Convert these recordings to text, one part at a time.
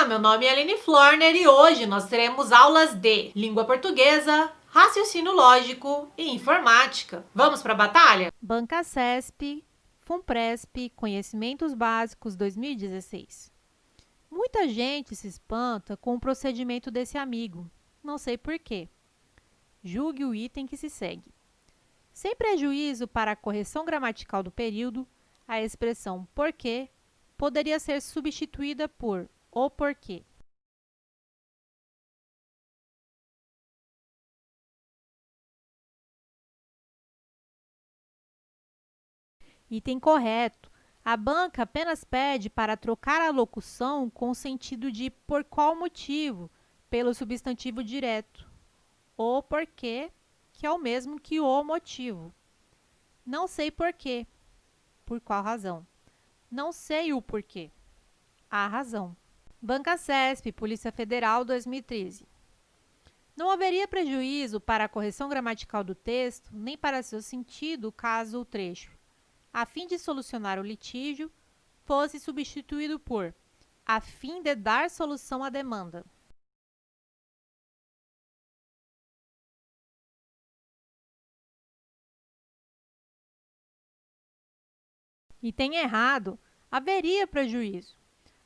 meu nome é Aline Florner e hoje nós teremos aulas de língua portuguesa, raciocínio lógico e informática. Vamos para a batalha? Banca CESP, FUNPRESP, Conhecimentos Básicos 2016. Muita gente se espanta com o procedimento desse amigo, não sei porquê. Julgue o item que se segue. Sem prejuízo para a correção gramatical do período, a expressão porquê poderia ser substituída por o porquê. Item correto. A banca apenas pede para trocar a locução com o sentido de por qual motivo, pelo substantivo direto. O porquê, que é o mesmo que o motivo. Não sei porquê. Por qual razão? Não sei o porquê. A razão. Banca CESP, Polícia Federal, 2013. Não haveria prejuízo para a correção gramatical do texto, nem para seu sentido, caso o trecho, a fim de solucionar o litígio, fosse substituído por a fim de dar solução à demanda. Item errado, haveria prejuízo.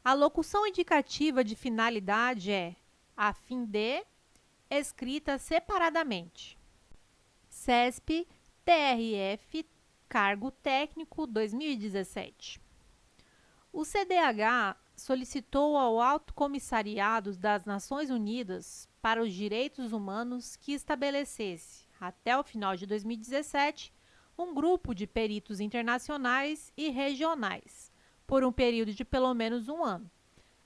A locução indicativa de finalidade é a fim de, escrita separadamente. CESP, TRF, Cargo Técnico 2017. O CDH solicitou ao Alto Comissariado das Nações Unidas para os Direitos Humanos que estabelecesse, até o final de 2017, um grupo de peritos internacionais e regionais, por um período de pelo menos um ano,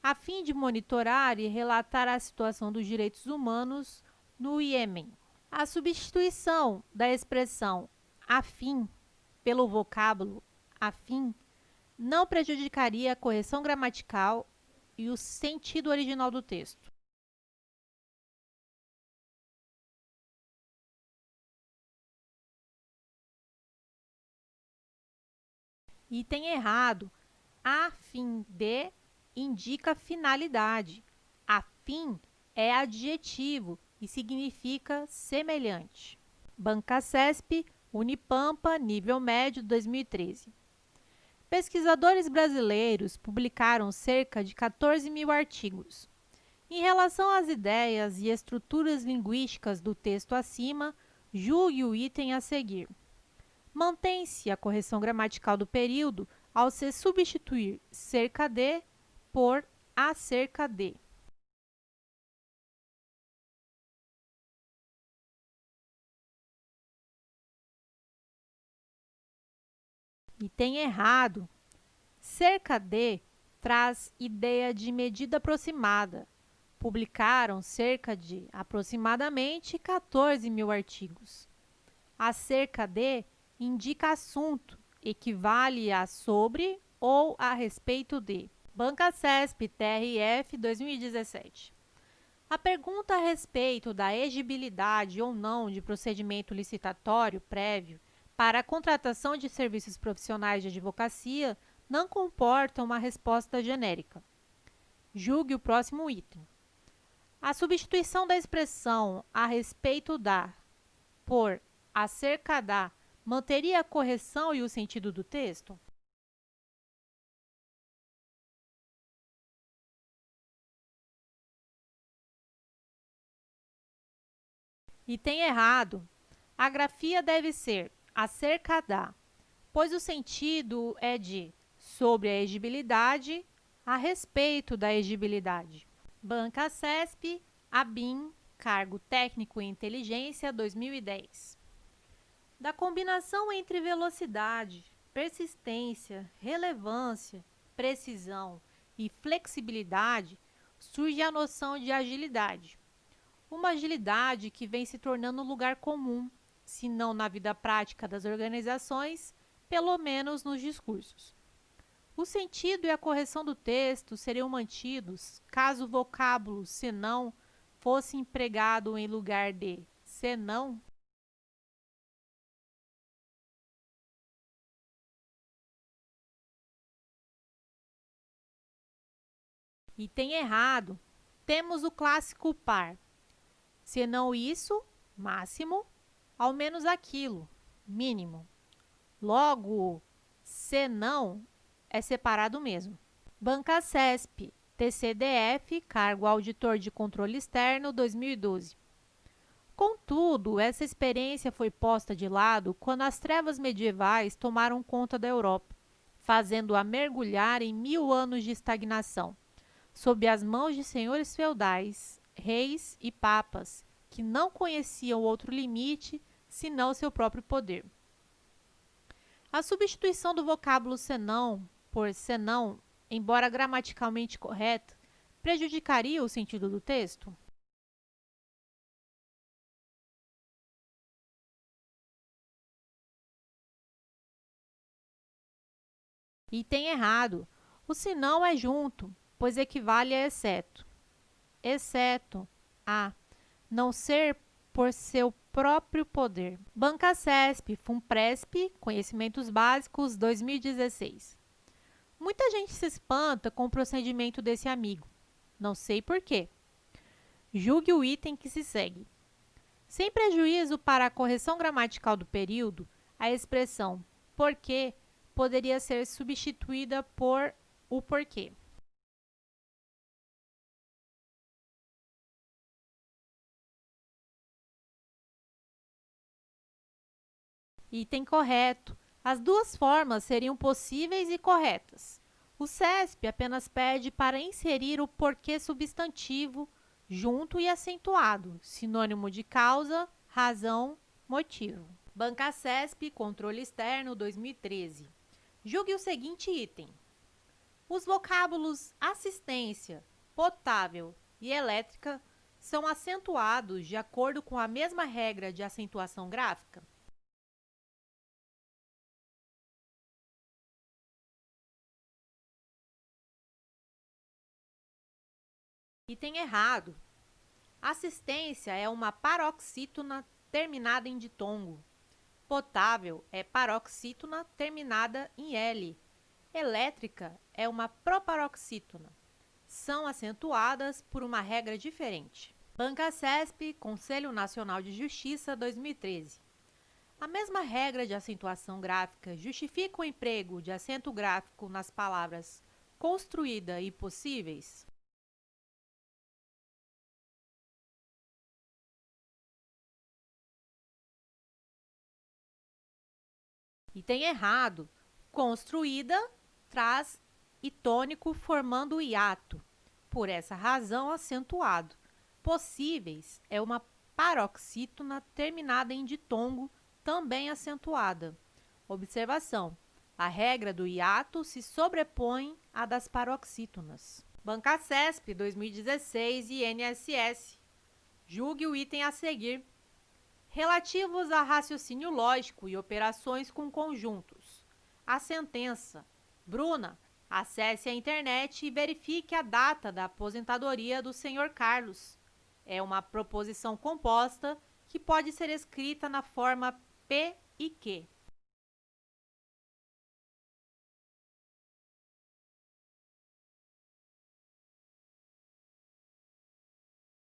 a fim de monitorar e relatar a situação dos direitos humanos no Iêmen. A substituição da expressão afim pelo vocábulo afim não prejudicaria a correção gramatical e o sentido original do texto. Item errado. A fim de indica finalidade. A fim é adjetivo e significa semelhante. Banca CESP, Unipampa, nível médio, 2013. Pesquisadores brasileiros publicaram cerca de 14 mil artigos. Em relação às ideias e estruturas linguísticas do texto acima, julgue o item a seguir. Mantém-se a correção gramatical do período ao se substituir cerca de por acerca de. Item errado. Cerca de traz ideia de medida aproximada. Publicaram cerca de aproximadamente 14 mil artigos. Acerca de indica assunto, equivale a sobre ou a respeito de. Banca CESP, TRF, 2017. A pergunta a respeito da exigibilidade ou não de procedimento licitatório prévio para a contratação de serviços profissionais de advocacia não comporta uma resposta genérica. Julgue o próximo item. A substituição da expressão a respeito da por acerca da manteria a correção e o sentido do texto? Item errado. A grafia deve ser acerca da, pois o sentido é de sobre a exigibilidade, a respeito da exigibilidade. Banca CESP, ABIN, Cargo Técnico e Inteligência, 2010. Da combinação entre velocidade, persistência, relevância, precisão e flexibilidade, surge a noção de agilidade. Uma agilidade que vem se tornando um lugar comum, se não na vida prática das organizações, pelo menos nos discursos. O sentido e a correção do texto seriam mantidos caso o vocábulo senão fosse empregado em lugar de senão. Item errado. Temos o clássico par. Se não isso, máximo, ao menos aquilo, mínimo. Logo, se não, é separado mesmo. Banca CESP, TCDF, cargo auditor de controle externo, 2012. Contudo, essa experiência foi posta de lado quando as trevas medievais tomaram conta da Europa, fazendo-a mergulhar em 1000 anos de estagnação, sob as mãos de senhores feudais, reis e papas, que não conheciam outro limite senão seu próprio poder. A substituição do vocábulo senão por senão, embora gramaticalmente correta, prejudicaria o sentido do texto? Item errado. O senão é junto, pois equivale a exceto. Exceto a não ser por seu próprio poder. Banca CESP, FUNPRESP, Conhecimentos Básicos, 2016. Muita gente se espanta com o procedimento desse amigo. Não sei por quê. Julgue o item que se segue. Sem prejuízo para a correção gramatical do período, a expressão porque poderia ser substituída por o porquê. Item correto. As duas formas seriam possíveis e corretas. O CESP apenas pede para inserir o porquê substantivo junto e acentuado, sinônimo de causa, razão, motivo. Banca CESP, Controle Externo, 2013. Julgue o seguinte item. Os vocábulos assistência, potável e elétrica são acentuados de acordo com a mesma regra de acentuação gráfica? Item errado. Assistência é uma paroxítona terminada em ditongo. Potável é paroxítona terminada em L. Elétrica é uma proparoxítona. São acentuadas por uma regra diferente. Banca CESP, Conselho Nacional de Justiça, 2013. A mesma regra de acentuação gráfica justifica o emprego de acento gráfico nas palavras construída e possíveis? Item errado. Construída traz e tônico formando o hiato. Por essa razão, acentuado. Possíveis é uma paroxítona terminada em ditongo, também acentuada. Observação. A regra do hiato se sobrepõe à das paroxítonas. Banca CESP, 2016 e INSS. Julgue o item a seguir. Relativos a raciocínio lógico e operações com conjuntos. A sentença. Bruna, acesse a internet e verifique a data da aposentadoria do Sr. Carlos. É uma proposição composta que pode ser escrita na forma P e Q.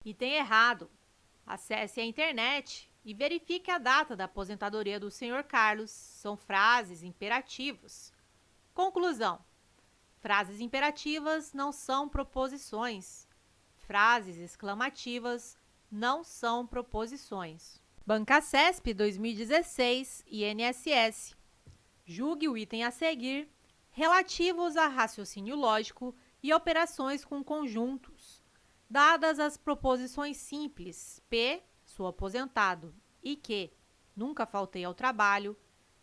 Item errado. Acesse a internet e verifique a data da aposentadoria do Sr. Carlos. São frases imperativas. Conclusão. Frases imperativas não são proposições. Frases exclamativas não são proposições. Banca CESP, 2016 e INSS. Julgue o item a seguir, relativos a raciocínio lógico e operações com conjuntos. Dadas as proposições simples P, sou aposentado, e Q, nunca faltei ao trabalho,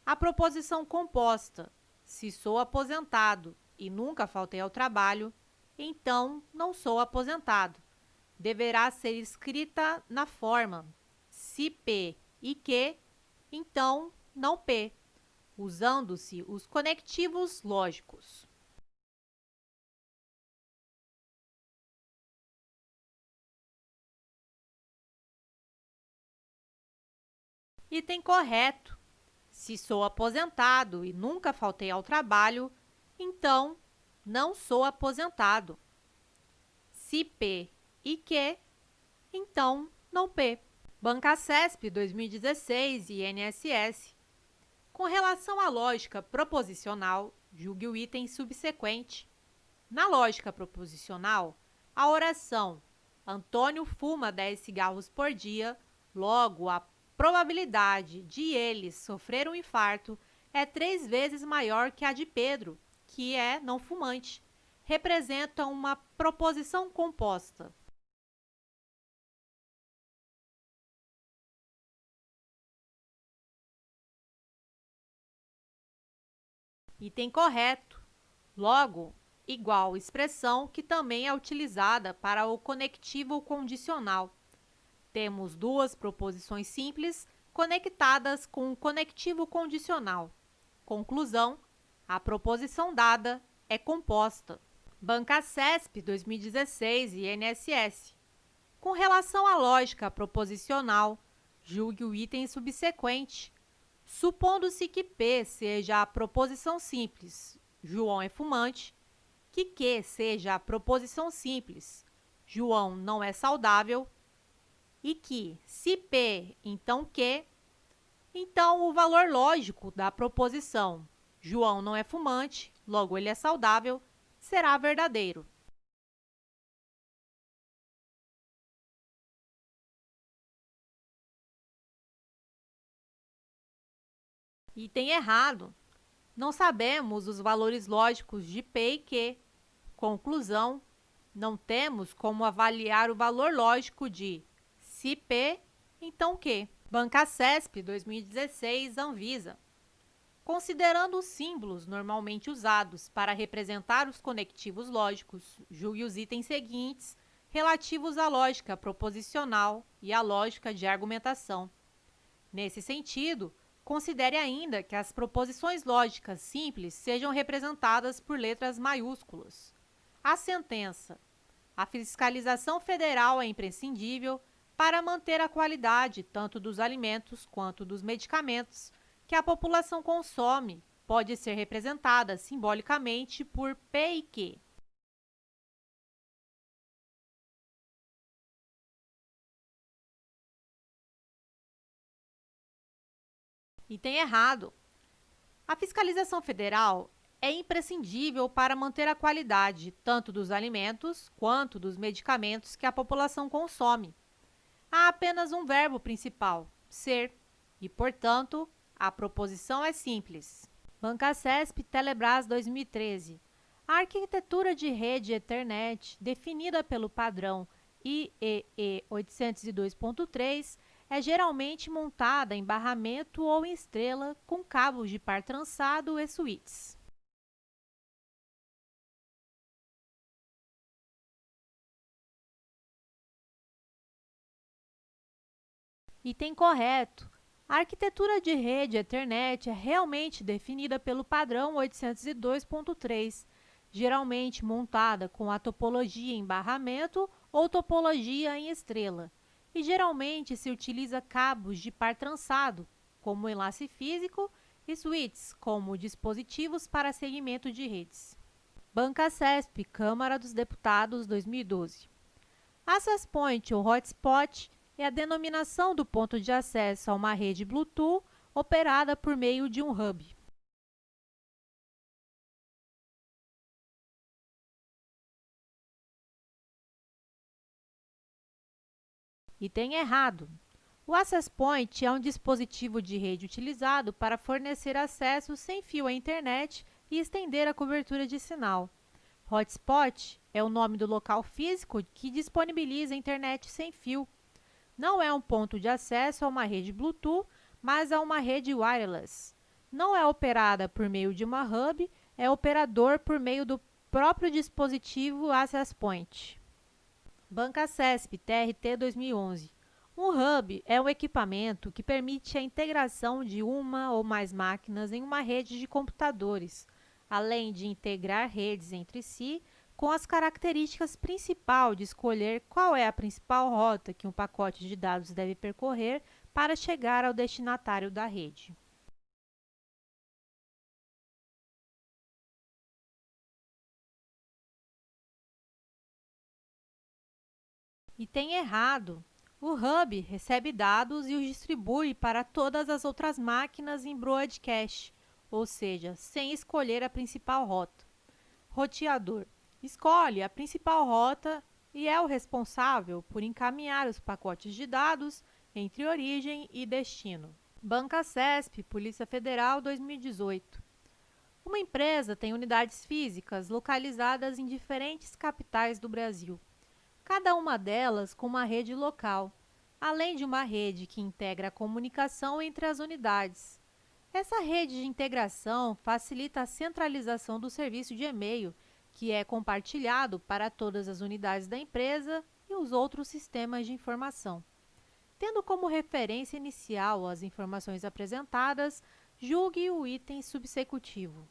a proposição composta, se sou aposentado e nunca faltei ao trabalho, então não sou aposentado. Deverá ser escrita na forma se P e Q, então não P, usando-se os conectivos lógicos. Item correto. Se sou aposentado e nunca faltei ao trabalho, então não sou aposentado. se P e Q, então não P. Bancasesp 2016 e INSS. Com relação à lógica proposicional, julgue o item subsequente. Na lógica proposicional, a oração Antônio fuma 10 cigarros por dia, logo a probabilidade de ele sofrer um infarto é 3 vezes maior que a de Pedro, que é não fumante. Representa uma proposição composta. Item correto. Logo, igual expressão que também é utilizada para o conectivo condicional. Temos duas proposições simples conectadas com o conectivo condicional. Conclusão: a proposição dada é composta. Bancasesp 2016 e INSS. Com relação à lógica proposicional, julgue o item subsequente. Supondo-se que P seja a proposição simples, João é fumante, que Q seja a proposição simples, João não é saudável, e que, se P, então Q, então o valor lógico da proposição João não é fumante, logo ele é saudável, será verdadeiro. Item errado. Não sabemos os valores lógicos de P e Q. Conclusão: não temos como avaliar o valor lógico de se P, então Q. Bancasesp 2016 Anvisa. Considerando os símbolos normalmente usados para representar os conectivos lógicos, julgue os itens seguintes relativos à lógica proposicional e à lógica de argumentação. Nesse sentido, considere ainda que as proposições lógicas simples sejam representadas por letras maiúsculas. A sentença: a fiscalização federal é imprescindível para manter a qualidade tanto dos alimentos quanto dos medicamentos que a população consome, pode ser representada simbolicamente por P e Q. Item errado. A fiscalização federal é imprescindível para manter a qualidade tanto dos alimentos quanto dos medicamentos que a população consome. Há apenas um verbo principal, ser, e, portanto, a proposição é simples. Bancasesp Telebrás 2013. A arquitetura de rede Ethernet, definida pelo padrão IEE 802.3, é geralmente montada em barramento ou em estrela com cabos de par trançado e switches. Item correto. A arquitetura de rede Ethernet é realmente definida pelo padrão 802.3, geralmente montada com a topologia em barramento ou topologia em estrela, e geralmente se utiliza cabos de par trançado, como enlace físico, e switches, como dispositivos para segmento de redes. Bancasesp, Câmara dos Deputados, 2012. Access Point ou Hotspot é a denominação do ponto de acesso a uma rede Bluetooth operada por meio de um hub. Item errado. O Access Point é um dispositivo de rede utilizado para fornecer acesso sem fio à internet e estender a cobertura de sinal. Hotspot é o nome do local físico que disponibiliza a internet sem fio. Não é um ponto de acesso a uma rede Bluetooth, mas a uma rede wireless. Não é operada por meio de uma hub, é operador por meio do próprio dispositivo Access Point. Bancasesp TRT 2011. Um hub é um equipamento que permite a integração de uma ou mais máquinas em uma rede de computadores, além de integrar redes entre si, com as características principais de escolher qual é a principal rota que um pacote de dados deve percorrer para chegar ao destinatário da rede. Item errado. O hub recebe dados e os distribui para todas as outras máquinas em broadcast, ou seja, sem escolher a principal rota. Roteador. Escolhe a principal rota e é o responsável por encaminhar os pacotes de dados entre origem e destino. Banca CESP, Polícia Federal, 2018. Uma empresa tem unidades físicas localizadas em diferentes capitais do Brasil, cada uma delas com uma rede local, além de uma rede que integra a comunicação entre as unidades. Essa rede de integração facilita a centralização do serviço de e-mail, que é compartilhado para todas as unidades da empresa e os outros sistemas de informação. Tendo como referência inicial as informações apresentadas, julgue o item subsecutivo.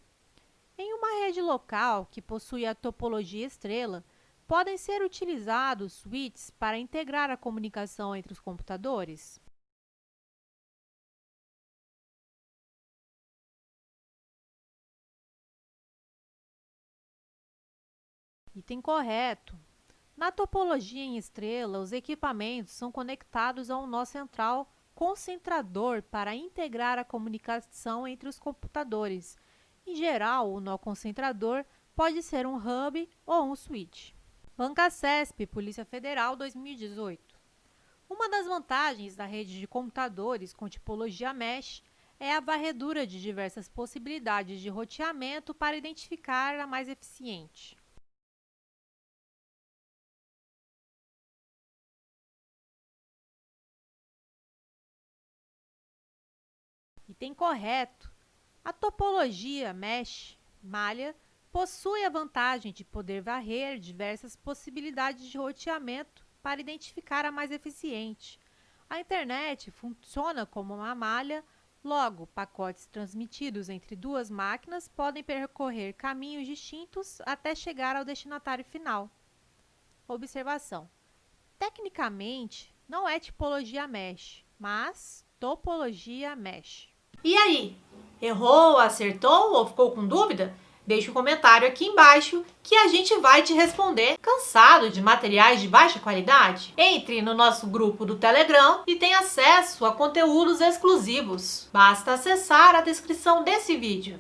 Em uma rede local que possui a topologia estrela, podem ser utilizados switches para integrar a comunicação entre os computadores. Item correto. Na topologia em estrela, os equipamentos são conectados a um nó central concentrador para integrar a comunicação entre os computadores. Em geral, o nó concentrador pode ser um hub ou um switch. Banca CESP, Polícia Federal, 2018. Uma das vantagens da rede de computadores com tipologia mesh é a varredura de diversas possibilidades de roteamento para identificar a mais eficiente. Item correto. A topologia mesh, malha, possui a vantagem de poder varrer diversas possibilidades de roteamento para identificar a mais eficiente. A internet funciona como uma malha, logo, pacotes transmitidos entre duas máquinas podem percorrer caminhos distintos até chegar ao destinatário final. Observação: tecnicamente, não é tipologia mesh, mas topologia mesh. E aí? Errou, acertou ou ficou com dúvida? Deixe um comentário aqui embaixo que a gente vai te responder. Cansado de materiais de baixa qualidade? Entre no nosso grupo do Telegram e tenha acesso a conteúdos exclusivos. Basta acessar a descrição desse vídeo.